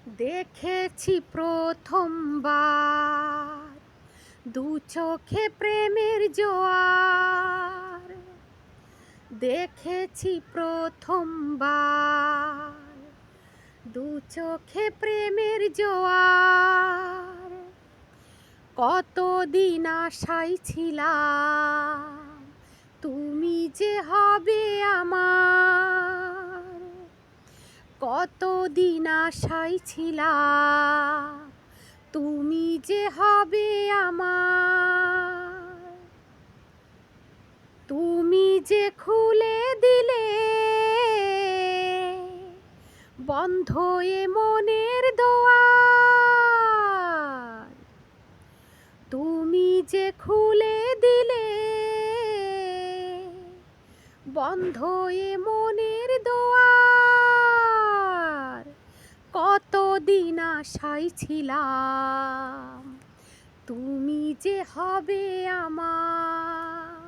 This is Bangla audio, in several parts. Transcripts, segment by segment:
দেখেছি প্রথমবার দু চোখে প্রেমের জোয়ার। দেখেছি প্রথমবার দু চোখে প্রেমের জোয়ার। কতদিন আশায় ছিলাম তুমি যে হবে আমার। কতদিন আশায় ছিলাম তুমি যে হবে আমার। তুমি যে খুলে দিলে বন্ধ এ মনের দোয়ার। তুমি যে খুলে দিলে বন্ধ এ মনের দোয়ার। কতদিন আশায় ছিলাম তুমি যে হবে আমার।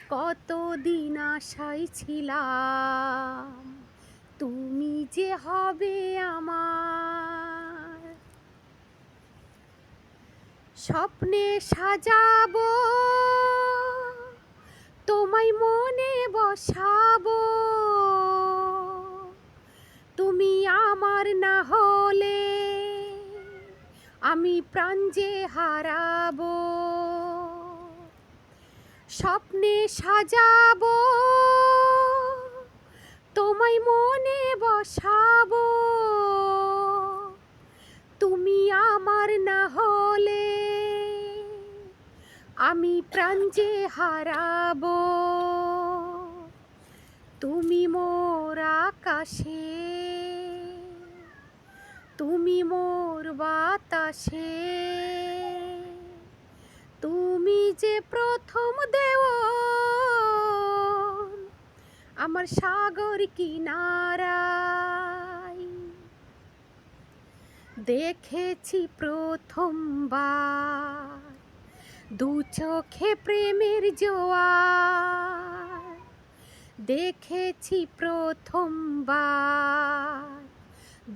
কতদিন আশায় ছিলাম তুমি যে হবে আমার। স্বপ্নে সাজাবো তোমায় মনে বসাবো। তুমি আমার না হলে আমি প্রাণ যে হারাবো। স্বপ্নে সাজাবো তোমায় মনে বসাবো। তুমি আমার না হলে আমি প্রাণ যে হারাবো। তুমি মোর আকাশে তুমি মোর বাতাসে। তুমি যে প্রথম দেওয়ান আমার সাগর কিনারায়। দেখেছি প্রথমবার দু চোখে প্রেমের জোয়ার। দেখেছি প্রথমবার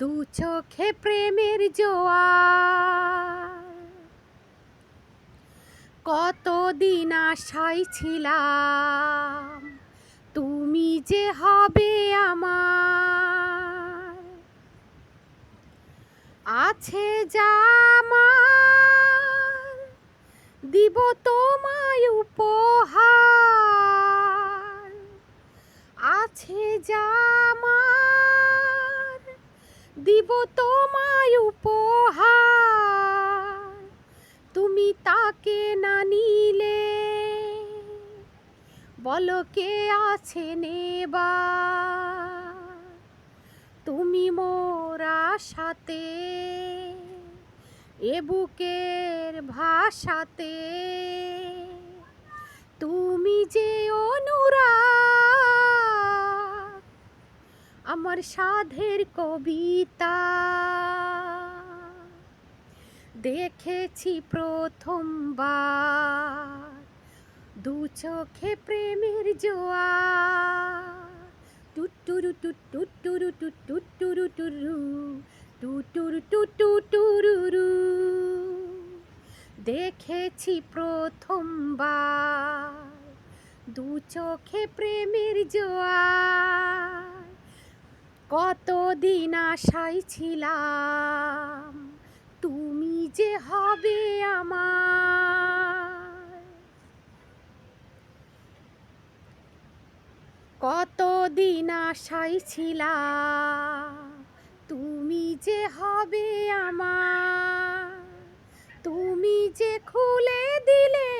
দু চোখে প্রেমের জোয়ার। কতদিন আশায় ছিলাম তুমি যে হবে আমার। আছে যা আমার দিব তোমায় উপহার। আছে যা আমার দিব তোমায় উপহার। তুমি তাকে না নিলে বলো কে আছে নেবার। তুমি মোর আশাতে এ বুকের ভাষাতে। তুমি যে অনুরাগ আমার সাধের কবিতা। দেখেছি প্রথমবার দু চোখে প্রেমের জোয়ার। টুটুরু টুটুরু টুটুরু টুরু টুটুরু টুটুরু। দেখেছি প্রথমবার দু চোখে প্রেমের জোয়ার। কতদিন আশায় ছিলাম তুমি যে হবে আমার। কতদিন আশায় ছিলাম তুমি যে হবে আমার। তুমি যে খুলে দিলে